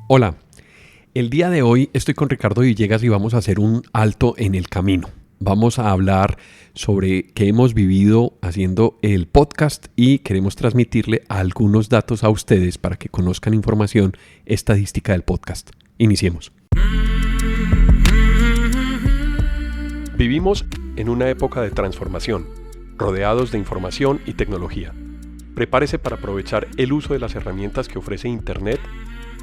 Hola, el día de hoy estoy con Ricardo Villegas y vamos a hacer un alto en el camino. Vamos a hablar sobre qué hemos vivido haciendo el podcast y queremos transmitirle algunos datos a ustedes para que conozcan información estadística del podcast. Iniciemos. Vivimos en una época de transformación, rodeados de información y tecnología. Prepárese para aprovechar el uso de las herramientas que ofrece Internet,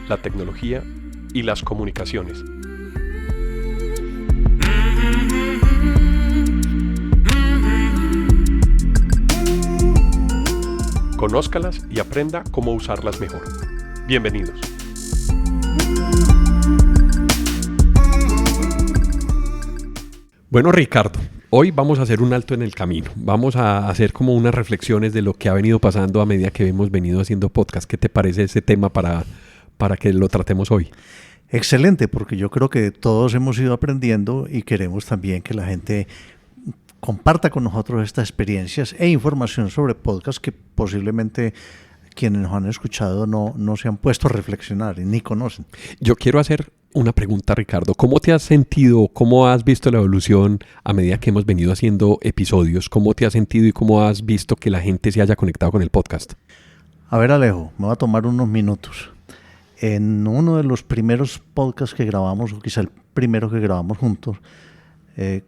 la tecnología y las comunicaciones. Conózcalas y aprenda cómo usarlas mejor. Bienvenidos. Bueno, Ricardo, hoy vamos a hacer un alto en el camino. Vamos a hacer como unas reflexiones de lo que ha venido pasando a medida que hemos venido haciendo podcast. ¿Qué te parece ese tema para que lo tratemos hoy? Excelente, porque yo creo que todos hemos ido aprendiendo y queremos también que la gente comparta con nosotros estas experiencias e información sobre podcast que posiblemente quienes nos han escuchado no se han puesto a reflexionar y ni conocen. Yo quiero hacer una pregunta, Ricardo. ¿Cómo te has sentido, cómo has visto la evolución a medida que hemos venido haciendo episodios? ¿Cómo te has sentido y cómo has visto que la gente se haya conectado con el podcast? A ver, Alejo, me va a tomar unos minutos. En uno de los primeros podcasts que grabamos, o quizá el primero que grabamos juntos,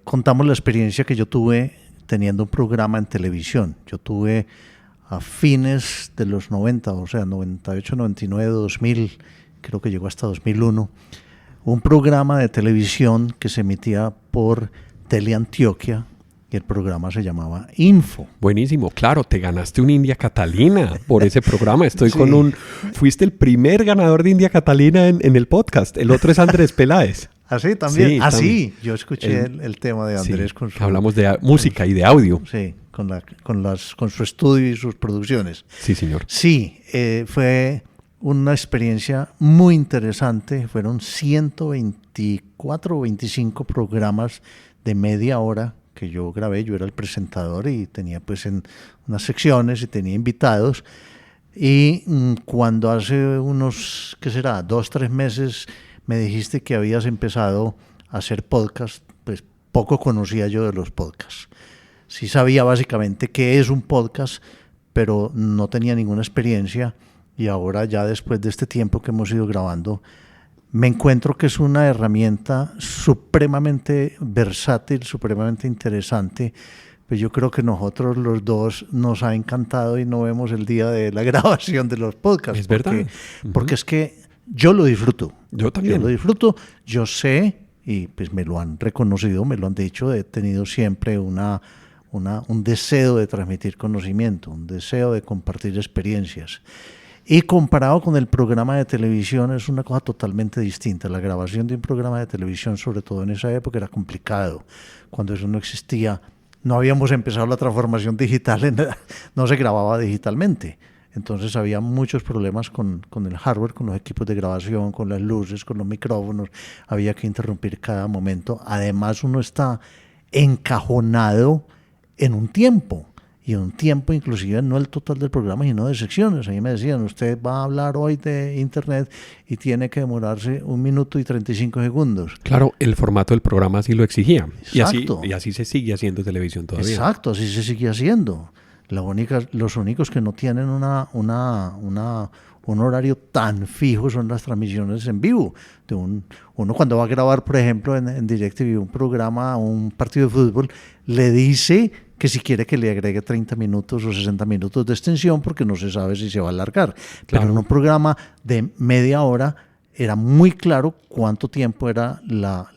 contamos la experiencia que yo tuve teniendo un programa en televisión. Yo tuve a fines de los 90, o sea, 98, 99, 2000, creo que llegó hasta 2001, un programa de televisión que se emitía por Teleantioquia, y el programa se llamaba Info. Buenísimo, claro, te ganaste un India Catalina por ese programa. Sí. Fuiste el primer ganador de India Catalina en el podcast. El otro es Andrés Peláez. ¿Ah, sí? ¿También? Sí, sí, yo escuché el tema de Andrés. Sí, con su, hablamos de música y de audio. Sí, con su estudio y sus producciones. Sí, señor. Sí, fue una experiencia muy interesante. Fueron 124 o 25 programas de media hora que yo grabé. Yo era el presentador y tenía pues en unas secciones y tenía invitados. Y cuando hace unos, ¿qué será? 2-3 meses me dijiste que habías empezado a hacer podcast, pues poco conocía yo de los podcasts. Sí sabía básicamente qué es un podcast, pero no tenía ninguna experiencia, y ahora ya después de este tiempo que hemos ido grabando, me encuentro que es una herramienta supremamente versátil, supremamente interesante. Pues yo creo que nosotros los dos nos ha encantado y no vemos el día de la grabación de los podcasts. Es verdad. Porque es que yo lo disfruto. Yo también. Yo lo disfruto, yo sé, y pues me lo han reconocido, me lo han dicho, he tenido siempre un deseo de transmitir conocimiento, un deseo de compartir experiencias. Y comparado con el programa de televisión es una cosa totalmente distinta. La grabación de un programa de televisión, sobre todo en esa época, era complicado. Cuando eso no existía, no habíamos empezado la transformación digital, no se grababa digitalmente. Entonces había muchos problemas con el hardware, con los equipos de grabación, con las luces, con los micrófonos. Había que interrumpir cada momento. Además, uno está encajonado en un tiempo. Y en un tiempo inclusive no el total del programa, sino de secciones. A mí me decían, usted va a hablar hoy de Internet y tiene que demorarse 1 minuto y 35 segundos. Claro, el formato del programa así lo exigía. Exacto. Y así se sigue haciendo televisión todavía. Exacto, así se sigue haciendo. Los únicos que no tienen un horario tan fijo son las transmisiones en vivo. Uno cuando va a grabar, por ejemplo, en DirecTV un programa, un partido de fútbol, le dice que si quiere que le agregue 30 minutos o 60 minutos de extensión porque no se sabe si se va a alargar. Pero Claro. en un programa de media hora era muy claro cuánto tiempo era la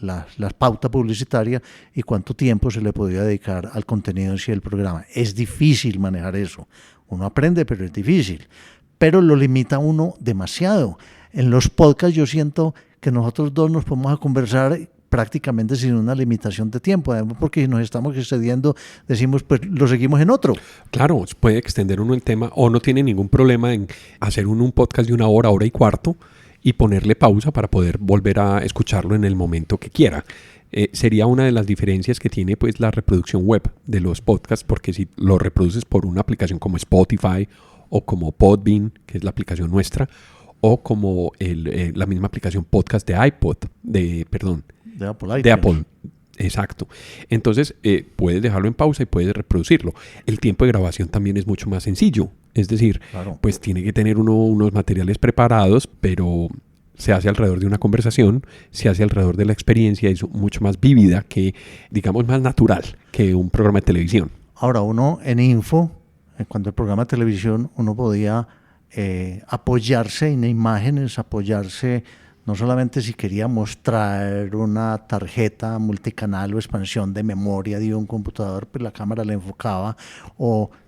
pauta publicitaria y cuánto tiempo se le podía dedicar al contenido en sí del programa. Es difícil manejar eso. Uno aprende, pero es difícil. Pero lo limita uno demasiado. En los podcasts yo siento que nosotros dos nos podemos a conversar prácticamente sin una limitación de tiempo, además porque si nos estamos excediendo, decimos, pues lo seguimos en otro. Claro, puede extender uno el tema o no tiene ningún problema en hacer un podcast de 1 hora, 1 hora y cuarto y ponerle pausa para poder volver a escucharlo en el momento que quiera. Sería una de las diferencias que tiene pues la reproducción web de los podcasts, porque si lo reproduces por una aplicación como Spotify o como Podbean, que es la aplicación nuestra, o como la misma aplicación podcast de Apple. De Apple. Exacto. Entonces, puedes dejarlo en pausa y puedes reproducirlo. El tiempo de grabación también es mucho más sencillo. Es decir, Claro. pues tiene que tener unos materiales preparados, pero se hace alrededor de una conversación, se hace alrededor de la experiencia y es mucho más vívida que, digamos, más natural que un programa de televisión. Ahora, uno en Info, cuando el programa de televisión, uno podía apoyarse en imágenes, apoyarse no solamente si quería mostrar una tarjeta multicanal o expansión de memoria de un computador, pues la cámara la enfocaba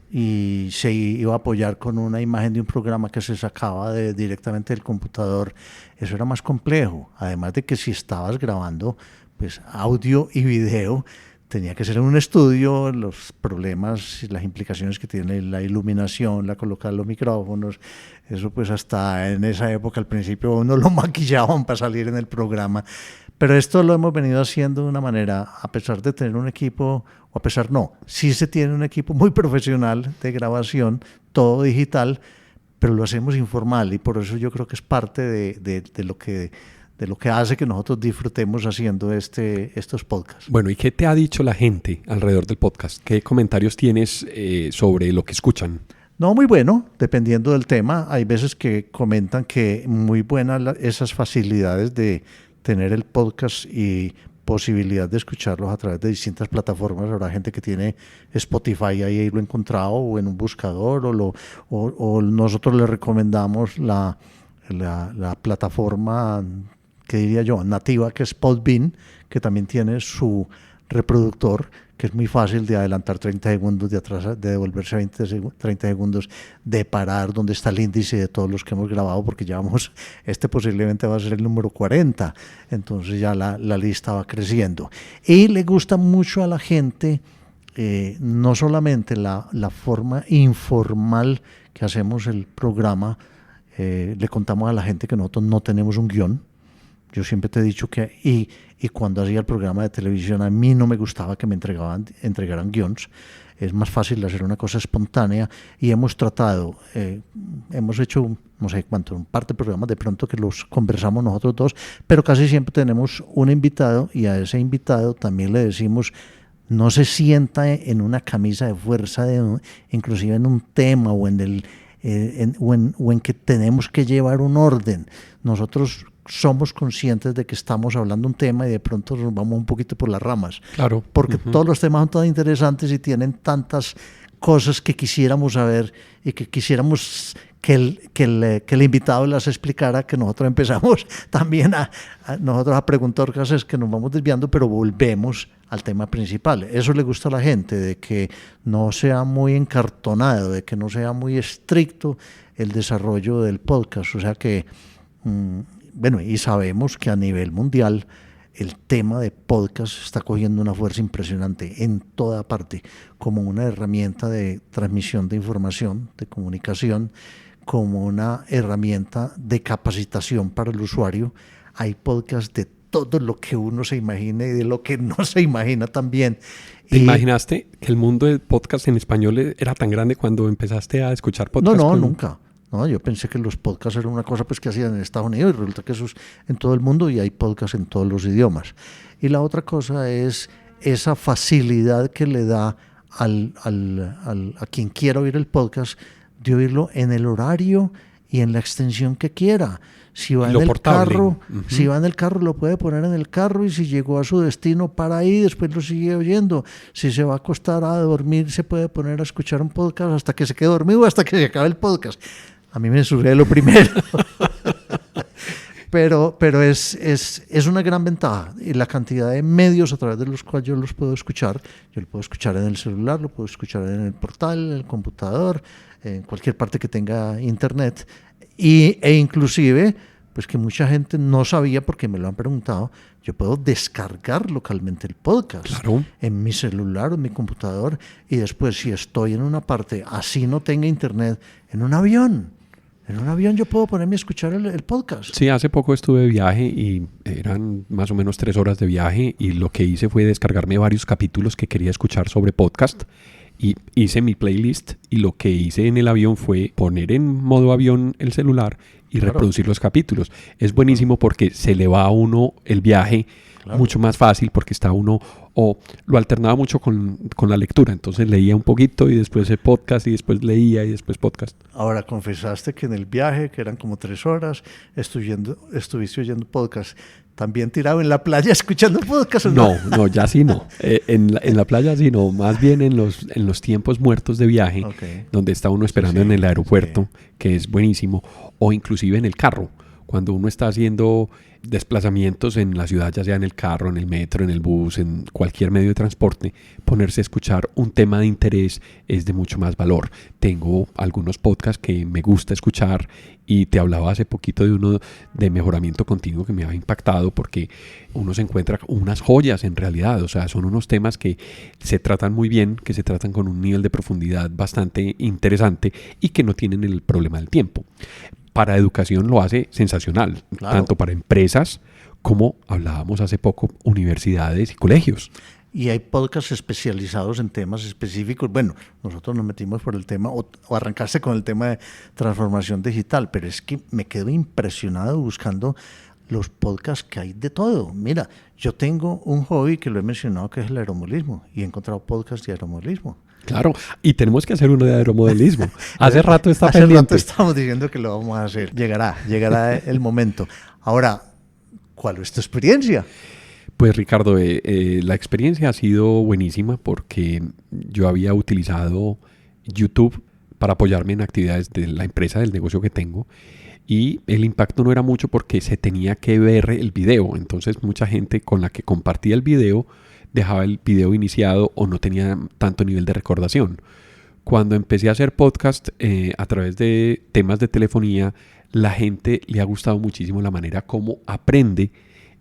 y se iba a apoyar con una imagen de un programa que se sacaba directamente del computador. Eso era más complejo, además de que si estabas grabando pues audio y video, tenía que ser en un estudio, los problemas y las implicaciones que tiene la iluminación, la colocar los micrófonos, eso pues hasta en esa época al principio uno lo maquillaban para salir en el programa. Pero esto lo hemos venido haciendo de una manera, a pesar de tener un equipo, o a pesar no, sí se tiene un equipo muy profesional de grabación, todo digital, pero lo hacemos informal y por eso yo creo que es parte de lo que hace que nosotros disfrutemos haciendo estos podcasts. Bueno, ¿y qué te ha dicho la gente alrededor del podcast? ¿Qué comentarios tienes sobre lo que escuchan? No, muy bueno, dependiendo del tema. Hay veces que comentan que muy buenas esas facilidades de tener el podcast y posibilidad de escucharlos a través de distintas plataformas. Habrá gente que tiene Spotify, ahí lo he encontrado, o en un buscador, o nosotros le recomendamos la plataforma, que diría yo, nativa, que es Podbean, que también tiene su reproductor, que es muy fácil de adelantar 30 segundos, de atrás, de devolverse 30 segundos, de parar donde está el índice de todos los que hemos grabado, porque ya posiblemente va a ser el número 40, entonces ya la lista va creciendo. Y le gusta mucho a la gente, no solamente la forma informal que hacemos el programa, le contamos a la gente que nosotros no tenemos un guión. Yo siempre te he dicho que, y cuando hacía el programa de televisión, a mí no me gustaba que me entregaran guiones. Es más fácil hacer una cosa espontánea y hemos tratado, hemos hecho, no sé cuánto, un par de programas de pronto que los conversamos nosotros dos, pero casi siempre tenemos un invitado y a ese invitado también le decimos, no se sienta en una camisa de fuerza, inclusive en un tema o en que tenemos que llevar un orden. Nosotros somos conscientes de que estamos hablando un tema y de pronto nos vamos un poquito por las ramas. Claro. Porque todos los temas son tan interesantes y tienen tantas cosas que quisiéramos saber y que quisiéramos que el invitado las explicara, que nosotros empezamos también nosotros a preguntar cosas que nos vamos desviando, pero volvemos al tema principal. Eso le gusta a la gente, de que no sea muy encartonado, de que no sea muy estricto el desarrollo del podcast. O sea que, bueno, y sabemos que a nivel mundial el tema de podcast está cogiendo una fuerza impresionante en toda parte, como una herramienta de transmisión de información, de comunicación, como una herramienta de capacitación para el usuario. Hay podcasts de todo lo que uno se imagine y de lo que no se imagina también. ¿Te imaginaste que el mundo del podcast en español era tan grande cuando empezaste a escuchar podcasts? No, nunca. No, yo pensé que los podcasts eran una cosa pues que hacían en Estados Unidos y resulta que eso es en todo el mundo y hay podcasts en todos los idiomas. Y la otra cosa es esa facilidad que le da a quien quiera oír el podcast de oírlo en el horario y en la extensión que quiera. Si va en el carro, lo puede poner en el carro y si llegó a su destino para ahí, después lo sigue oyendo. Si se va a acostar a dormir, se puede poner a escuchar un podcast hasta que se quede dormido, hasta que se acabe el podcast. A mí me sucede lo primero. pero es una gran ventaja. Y la cantidad de medios a través de los cuales yo los puedo escuchar. Yo lo puedo escuchar en el celular, lo puedo escuchar en el portal, en el computador, en cualquier parte que tenga internet. E inclusive, pues que mucha gente no sabía, porque me lo han preguntado, yo puedo descargar localmente el podcast en mi celular o en mi computador, y después, si estoy en una parte, así no tenga internet, en un avión yo puedo ponerme a escuchar el podcast. Sí, hace poco estuve de viaje y eran más o menos 3 horas de viaje y lo que hice fue descargarme varios capítulos que quería escuchar sobre podcast. Y hice mi playlist y lo que hice en el avión fue poner en modo avión el celular y reproducir los capítulos. Es buenísimo porque se le va a uno el viaje mucho más fácil, porque está uno, o lo alternaba mucho con la lectura, entonces leía un poquito y después el podcast y después leía y después podcast. Ahora, confesaste que en el viaje, que eran como 3 horas, estuviste oyendo podcast. ¿También tirado en la playa escuchando podcast? No, ya sí no. En la playa sí no, más bien en los tiempos muertos de viaje, donde está uno esperando en el aeropuerto, que es buenísimo, o inclusive en el carro, cuando uno está haciendo desplazamientos en la ciudad, ya sea en el carro, en el metro, en el bus, en cualquier medio de transporte, ponerse a escuchar un tema de interés es de mucho más valor. Tengo algunos podcasts que me gusta escuchar y te hablaba hace poquito de uno de mejoramiento continuo que me ha impactado, porque uno se encuentra unas joyas en realidad, o sea, son unos temas que se tratan muy bien, que se tratan con un nivel de profundidad bastante interesante y que no tienen el problema del tiempo. Para educación lo hace sensacional, tanto para empresas como, hablábamos hace poco, universidades y colegios. Y hay podcasts especializados en temas específicos. Bueno, nosotros nos metimos por el tema, o arrancarse con el tema de transformación digital, pero es que me quedo impresionado buscando los podcasts que hay de todo. Mira, yo tengo un hobby que lo he mencionado, que es el aeromodelismo, y he encontrado podcasts de aeromodelismo. Claro, y tenemos que hacer uno de aeromodelismo. Hace rato está pendiente. Hace rato estamos diciendo que lo vamos a hacer. Llegará el momento. Ahora, ¿cuál es tu experiencia? Pues Ricardo, la experiencia ha sido buenísima porque yo había utilizado YouTube para apoyarme en actividades de la empresa, del negocio que tengo, y el impacto no era mucho porque se tenía que ver el video. Entonces mucha gente con la que compartía el video dejaba el video iniciado o no tenía tanto nivel de recordación. Cuando empecé a hacer podcast a través de temas de telefonía, la gente le ha gustado muchísimo la manera como aprende,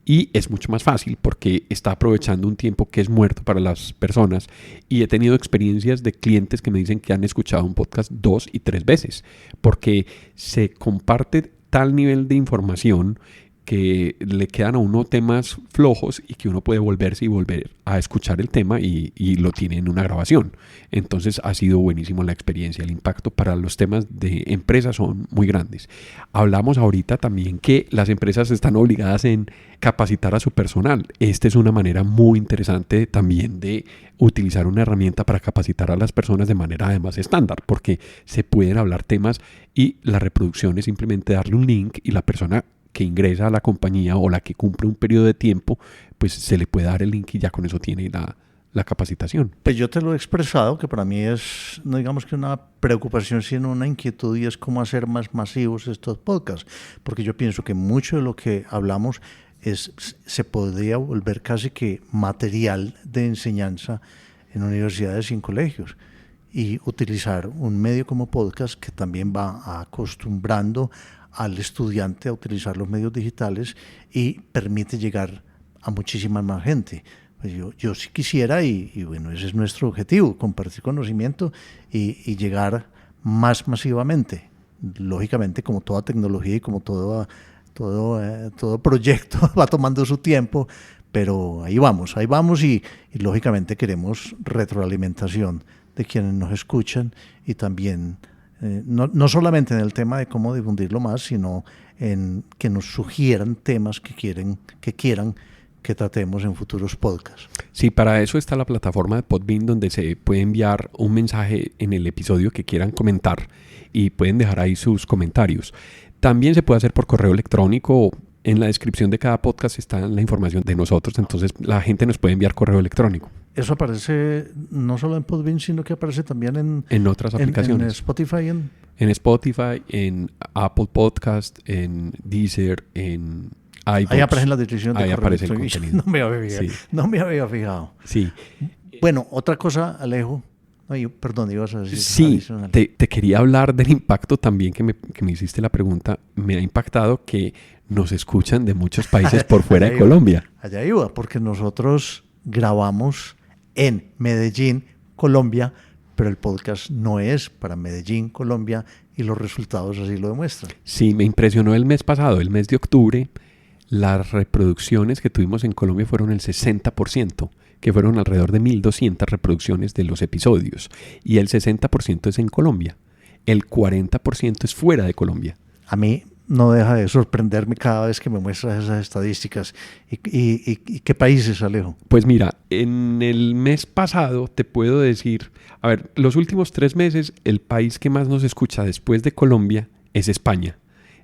y es mucho más fácil porque está aprovechando un tiempo que es muerto para las personas. Y he tenido experiencias de clientes que me dicen que han escuchado un podcast 2 y 3 veces porque se comparte tal nivel de información que le quedan a uno temas flojos y que uno puede volverse y volver a escuchar el tema y lo tiene en una grabación. Entonces ha sido buenísimo la experiencia. El impacto para los temas de empresas son muy grandes. Hablamos ahorita también que las empresas están obligadas en capacitar a su personal. Esta es una manera muy interesante también de utilizar una herramienta para capacitar a las personas de manera además estándar, porque se pueden hablar temas y la reproducción es simplemente darle un link y la persona que ingresa a la compañía o la que cumple un periodo de tiempo, pues se le puede dar el link y ya con eso tiene la capacitación. Pues yo te lo he expresado, que para mí es, no digamos que una preocupación, sino una inquietud, y es cómo hacer más masivos estos podcasts, porque yo pienso que mucho de lo que hablamos se podría volver casi que material de enseñanza en universidades y en colegios, y utilizar un medio como podcast que también va acostumbrando al estudiante a utilizar los medios digitales y permite llegar a muchísima más gente. Pues yo sí quisiera, y bueno, ese es nuestro objetivo, compartir conocimiento y llegar más masivamente. Lógicamente, como toda tecnología y como todo proyecto va tomando su tiempo, pero ahí vamos y lógicamente queremos retroalimentación de quienes nos escuchan, y también no solamente en el tema de cómo difundirlo más, sino en que nos sugieran temas que quieran que tratemos en futuros podcasts. Sí, para eso está la plataforma de Podbean, donde se puede enviar un mensaje en el episodio que quieran comentar y pueden dejar ahí sus comentarios. También se puede hacer por correo electrónico. En la descripción de cada podcast está la información de nosotros, entonces la gente nos puede enviar correo electrónico. Eso aparece no solo en Podbean, sino que aparece también en otras aplicaciones. En Spotify. En Spotify, en Apple Podcast, en Deezer, en iVoox. Ahí aparecen las descripciones de correo aparece electrónico. El contenido. No me había fijado. Sí. Bueno, otra cosa, Alejo. Perdón, ibas a decir. Sí, te quería hablar del impacto también que me hiciste la pregunta. Me ha impactado que nos escuchan de muchos países por fuera de Colombia. Allá iba, porque nosotros grabamos en Medellín, Colombia, pero el podcast no es para Medellín, Colombia, y los resultados así lo demuestran. Sí, me impresionó el mes pasado, el mes de octubre. Las reproducciones que tuvimos en Colombia fueron el 60%, que fueron alrededor de 1.200 reproducciones de los episodios, y el 60% es en Colombia, el 40% es fuera de Colombia. A mí no deja de sorprenderme cada vez que me muestras esas estadísticas. ¿Y qué países, Alejo? Pues mira, en el mes pasado te puedo decir, a ver, los últimos 3 meses el país que más nos escucha después de Colombia es España.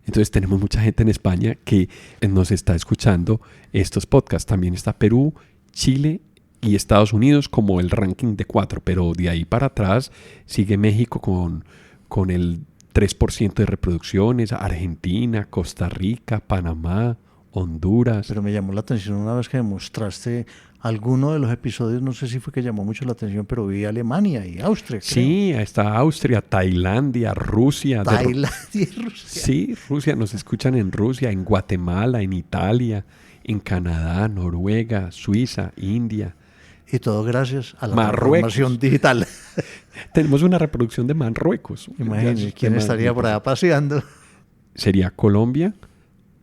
Entonces tenemos mucha gente en España que nos está escuchando estos podcasts. También está Perú, Chile y Estados Unidos como el ranking de 4, pero de ahí para atrás sigue México con el 3% de reproducciones, Argentina, Costa Rica, Panamá, Honduras. Pero me llamó la atención una vez que me mostraste alguno de los episodios, no sé si fue que llamó mucho la atención, pero vi Alemania y Austria. Sí, está Austria, Tailandia, Rusia. Tailandia y Rusia. Sí, Rusia, nos escuchan en Rusia, en Guatemala, en Italia, en Canadá, Noruega, Suiza, India. Y todo gracias a la Marruecos. transformación digital. Tenemos una reproducción de Marruecos. Imagínense, ¿quién estaría por allá paseando? Sería Colombia,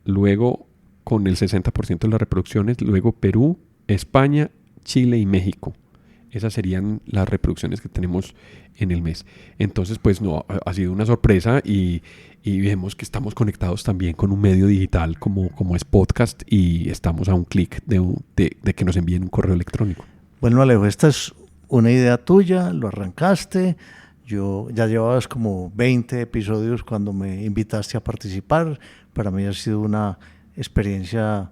luego con el 60% de las reproducciones, luego Perú, España, Chile y México. Esas serían las reproducciones que tenemos en el mes. Entonces, pues no, ha sido una sorpresa y vemos que estamos conectados también con un medio digital como es podcast y estamos a un clic de que nos envíen un correo electrónico. Bueno, Alejo, esta es una idea tuya, lo arrancaste. Yo ya llevabas como 20 episodios cuando me invitaste a participar. Para mí ha sido una experiencia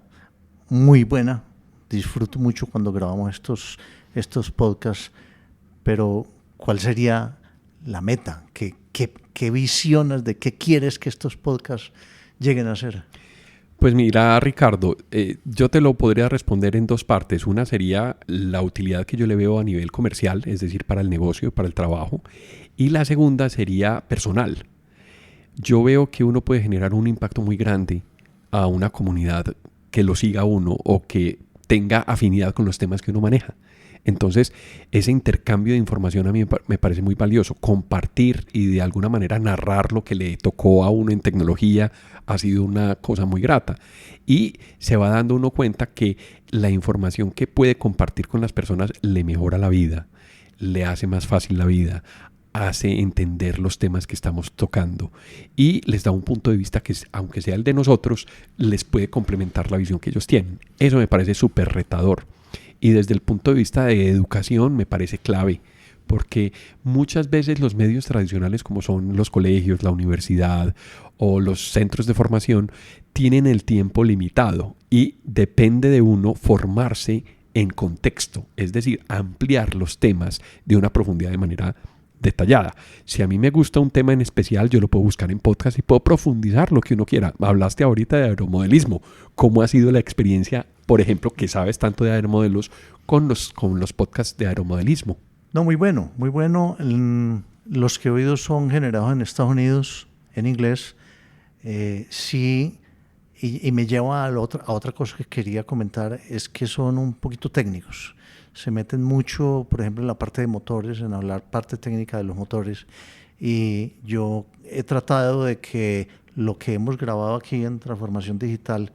muy buena. Disfruto mucho cuando grabamos estos podcasts. Pero, ¿cuál sería la meta? ¿Qué visionas de qué quieres que estos podcasts lleguen a ser? Pues mira, Ricardo, yo te lo podría responder en dos partes. Una sería la utilidad que yo le veo a nivel comercial, es decir, para el negocio, para el trabajo. Y la segunda sería personal. Yo veo que uno puede generar un impacto muy grande a una comunidad que lo siga uno o que tenga afinidad con los temas que uno maneja. Entonces, ese intercambio de información a mí me parece muy valioso. Compartir y de alguna manera narrar lo que le tocó a uno en tecnología ha sido una cosa muy grata. Y se va dando uno cuenta que la información que puede compartir con las personas le mejora la vida, le hace más fácil la vida, hace entender los temas que estamos tocando y les da un punto de vista que, aunque sea el de nosotros, les puede complementar la visión que ellos tienen. Eso me parece súper retador. Y desde el punto de vista de educación me parece clave, porque muchas veces los medios tradicionales como son los colegios, la universidad o los centros de formación tienen el tiempo limitado y depende de uno formarse en contexto, es decir, ampliar los temas de una profundidad de manera detallada. Si a mí me gusta un tema en especial, yo lo puedo buscar en podcast y puedo profundizar lo que uno quiera. Hablaste ahorita de aeromodelismo. ¿Cómo ha sido la experiencia, por ejemplo, que sabes tanto de aeromodelos con los podcasts de aeromodelismo? No, muy bueno, muy bueno. Los que he oído son generados en Estados Unidos, en inglés. Sí, y me lleva a otra cosa que quería comentar, es que son un poquito técnicos. Se meten mucho, por ejemplo, en la parte de motores, en hablar parte técnica de los motores. Y yo he tratado de que lo que hemos grabado aquí en Transformación Digital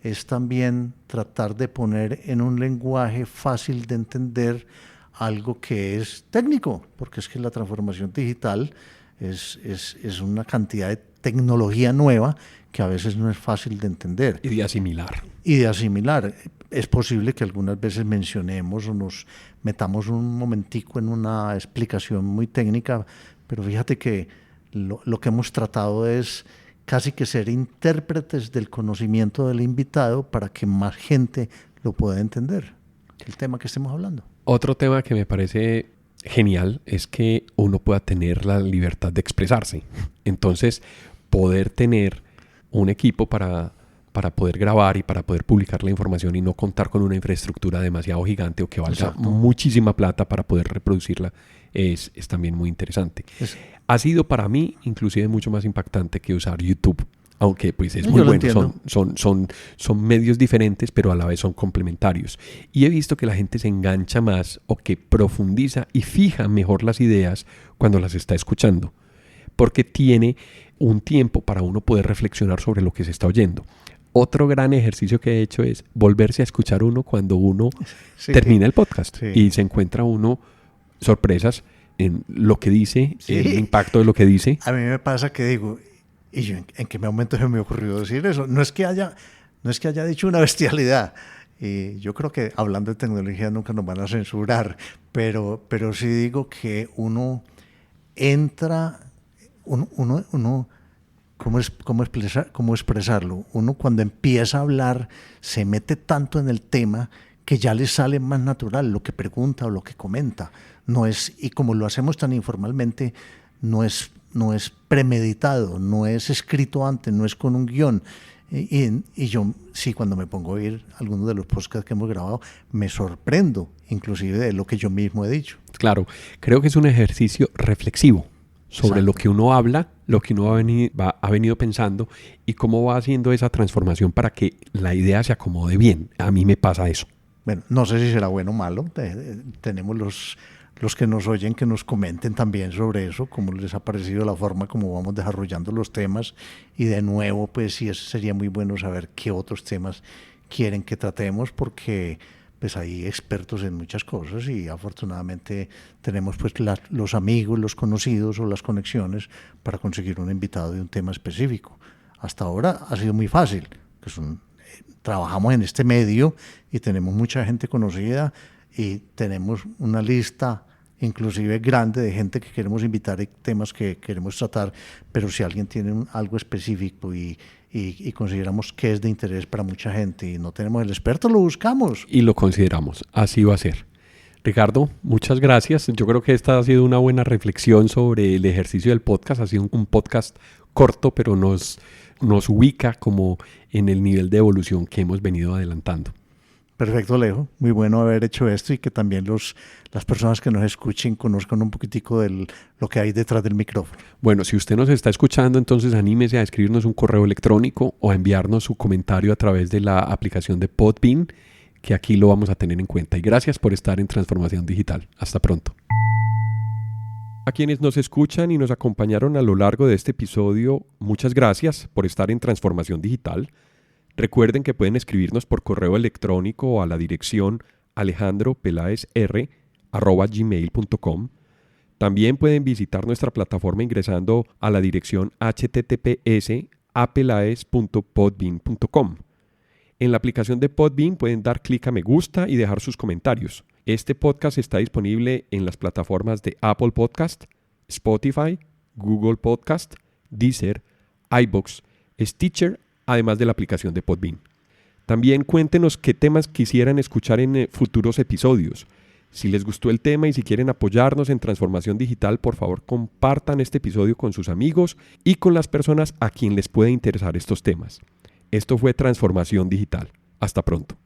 es también tratar de poner en un lenguaje fácil de entender algo que es técnico, porque es que la transformación digital es una cantidad de tecnología nueva que a veces no es fácil de entender. Y de asimilar. Es posible que algunas veces mencionemos o nos metamos un momentico en una explicación muy técnica, pero fíjate que lo que hemos tratado es casi que ser intérpretes del conocimiento del invitado para que más gente lo pueda entender, el tema que estemos hablando. Otro tema que me parece genial es que uno pueda tener la libertad de expresarse. Entonces, poder tener un equipo para poder grabar y para poder publicar la información y no contar con una infraestructura demasiado gigante o que valga muchísima plata para poder reproducirla es también muy interesante. Ha sido para mí inclusive mucho más impactante que usar YouTube, aunque pues es muy bueno. Son medios diferentes, pero a la vez son complementarios. Y he visto que la gente se engancha más o que profundiza y fija mejor las ideas cuando las está escuchando, porque tiene un tiempo para uno poder reflexionar sobre lo que se está oyendo. Otro gran ejercicio que he hecho es volverse a escuchar uno cuando uno termina el podcast y se encuentra uno sorpresas en lo que dice, el impacto de lo que dice. A mí me pasa que digo, Y yo, ¿en qué momento se me ocurrió decir eso? No es que haya dicho una bestialidad. Yo creo que hablando de tecnología nunca nos van a censurar, pero sí digo que uno entra, ¿cómo expresarlo? Uno cuando empieza a hablar se mete tanto en el tema que ya le sale más natural lo que pregunta o lo que comenta. Y como lo hacemos tan informalmente, no es premeditado, no es escrito antes, no es con un guión. Y yo, sí, cuando me pongo a oír algunos de los podcasts que hemos grabado, me sorprendo, inclusive de lo que yo mismo he dicho. Claro, creo que es un ejercicio reflexivo sobre lo que uno habla, lo que uno ha venido pensando y cómo va haciendo esa transformación para que la idea se acomode bien. A mí me pasa eso. Bueno, no sé si será bueno o malo. Tenemos los que nos oyen que nos comenten también sobre eso, cómo les ha parecido la forma como vamos desarrollando los temas. Y de nuevo, pues sí, sería muy bueno saber qué otros temas quieren que tratemos, porque pues hay expertos en muchas cosas y afortunadamente tenemos pues los amigos, los conocidos o las conexiones para conseguir un invitado de un tema específico. Hasta ahora ha sido muy fácil, trabajamos en este medio y tenemos mucha gente conocida y tenemos una lista inclusive grande de gente que queremos invitar y temas que queremos tratar, pero si alguien tiene algo específico y consideramos que es de interés para mucha gente y no tenemos el experto, lo buscamos. Y lo consideramos, así va a ser. Ricardo, muchas gracias. Yo creo que esta ha sido una buena reflexión sobre el ejercicio del podcast. Ha sido un podcast corto, pero nos ubica como en el nivel de evolución que hemos venido adelantando. Perfecto, Alejo. Muy bueno haber hecho esto y que también las personas que nos escuchen conozcan un poquitico de lo que hay detrás del micrófono. Bueno, si usted nos está escuchando, entonces anímese a escribirnos un correo electrónico o a enviarnos su comentario a través de la aplicación de Podbean, que aquí lo vamos a tener en cuenta. Y gracias por estar en Transformación Digital. Hasta pronto. A quienes nos escuchan y nos acompañaron a lo largo de este episodio, muchas gracias por estar en Transformación Digital. Recuerden que pueden escribirnos por correo electrónico a la dirección alejandropelaesr@gmail.com. También pueden visitar nuestra plataforma ingresando a la dirección https://apelaes.podbean.com. En la aplicación de Podbean pueden dar clic a me gusta y dejar sus comentarios. Este podcast está disponible en las plataformas de Apple Podcast, Spotify, Google Podcast, Deezer, iVoox, Stitcher, además de la aplicación de Podbean. También cuéntenos qué temas quisieran escuchar en futuros episodios. Si les gustó el tema y si quieren apoyarnos en Transformación Digital, por favor compartan este episodio con sus amigos y con las personas a quien les puede interesar estos temas. Esto fue Transformación Digital. Hasta pronto.